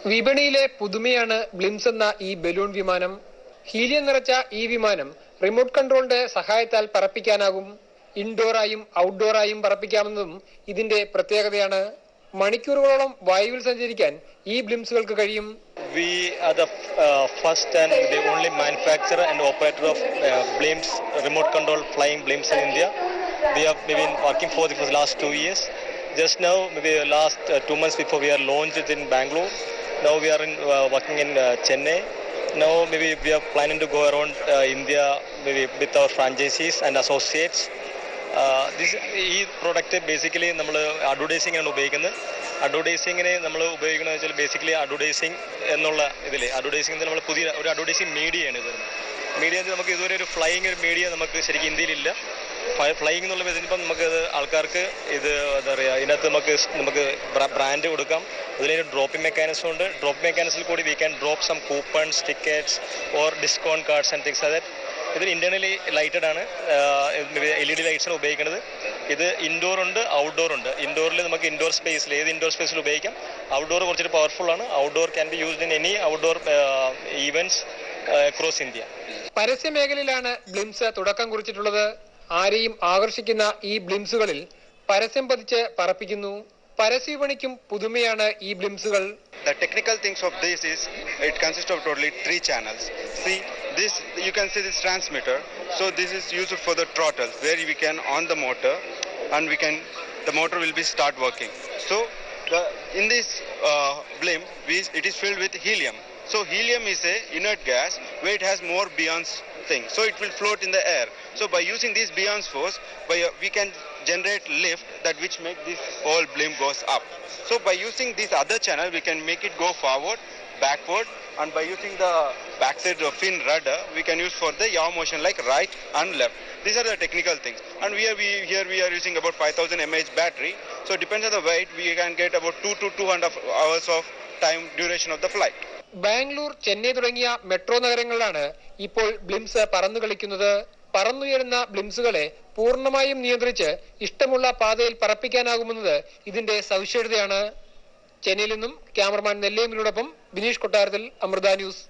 വിപണിയിലെ പുതുമയാണ് ബ്ലിംസ് എന്ന ഈ ബലൂൺ വിമാനം. ഹീലിയം നിറച്ച ഈ വിമാനം റിമോട്ട് കൺട്രോളിന്റെ സഹായത്താൽ പറപ്പിക്കാനാകും. ഇൻഡോറായും ഔട്ട്ഡോറായും പറപ്പിക്കാമെന്നതും ഇതിന്റെ പ്രത്യേകതയാണ്. മണിക്കൂറുകളോളം വായുവിൽ സഞ്ചരിക്കാൻ ഈ ബ്ലിംസുകൾക്ക് കഴിയും. We are the first and the only manufacturer and operator of blimps, remote control flying blimps in India. We have been working for the last 2 years. Just now, maybe last 2 months before, we are launched it in Bangalore. Now we are working in Chennai. Now maybe we are planning to go around India maybe with our franchisees and associates. ഈ product basically നമ്മൾ അഡ്വർടൈസിങ്ങിനാണ് ഉപയോഗിക്കുന്നത്. അഡ്വർടൈസിങ്ങിന് നമ്മൾ ഉപയോഗിക്കുന്നത് വെച്ചാൽ basically advertising എന്നുള്ള ഇതിൽ advertising നമ്മൾ പുതിയ ഒരു അഡ്വർടൈസിങ് മീഡിയയാണ് ഇത്. മീഡിയ നമുക്ക് ഇതുവരെ ഒരു ഫ്ലൈയിങ് ഒരു മീഡിയ നമുക്ക് ശരിക്കും ഇന്ത്യയിലില്ല. ഫ്ലൈയിങ് എന്നുള്ള ഇപ്പം നമുക്ക് ആൾക്കാർക്ക് ഇത് എന്താ പറയുക, ഇതിനകത്ത് നമുക്ക് ബ്രാൻഡ് കൊടുക്കാം. അതിലൊരു ഡ്രോപ്പിംഗ് മെക്കാനിസം ഉണ്ട്. ഡ്രോപ്പ് മെക്കാനിസത്തിൽ കൂടി we can drop some coupons, tickets or discount cards and things that. ഇതിൽ ഇന്റേണലി ലൈറ്റഡ് ആണ്, LED ലൈറ്റ്സാണ് ഉപയോഗിക്കുന്നത്. ഇത് ഇൻഡോർ ഉണ്ട്, ഔട്ട്ഡോർ ഉണ്ട്. ഇൻഡോറിൽ നമുക്ക് ഇൻഡോർ സ്പേസിൽ ഏത് ഇൻഡോർ സ്പേസിൽ ഉപയോഗിക്കാം. ഔട്ട്ഡോർ കുറച്ചൊരു പവർഫുൾ ആണ്. Outdoor can be used in any outdoor events across India. പരസ്യ മേഖലയിലാണ് ബ്ലിംസ് തുടക്കം കുറിച്ചിട്ടുള്ളത്. ആരെയും ആകർഷിക്കുന്ന ഈ ബ്ലിംസുകളിൽ പരസ്യം പതിച്ച് പറപ്പിക്കുന്നു. പരസ്യ വിപണിക്കും പുതുമയാണ് ഈ ബ്ലിംസുകൾ. The technical things of this is it consists of totally 3 channels. See this, you can see this transmitter. So this is used for the throttle where we can on the motor and the motor will be start working. So in this blimp it is filled with helium. So helium is a inert gas where it has more Bion's thing. So it will float in the air. So by using this Bion's force, we can generate lift that which make this whole blimp goes up. So by using this other channel, we can make it go forward, backward, and by using the backside of fin rudder, we can use for the yaw motion like right and left. These are the technical things. And here we are using about 5000 mAh battery. So depends on the weight, we can get about 2 to 2.5 hours of time duration of the flight. Bangalore, Chennai തുടങ്ങിയ metro നഗരങ്ങളിലാണ് ഇപ്പോൾ ബ്ലിംസ് പറന്നു കളിക്കുന്നത്. പറന്നുയരുന്ന ബ്ലിംസുകളെ പൂർണ്ണമായും നിയന്ത്രിച്ച് ഇഷ്ടമുള്ള പാതയിൽ പറപ്പിക്കാനാകുമെന്നത് ഇതിന്റെ സവിശേഷതയാണ്. ചെന്നൈയിൽ നിന്നും ക്യാമറമാൻ നെല്ലിയമ്പിനോടൊപ്പം ബിനീഷ് കൊട്ടാരത്തിൽ, അമൃത ന്യൂസ്.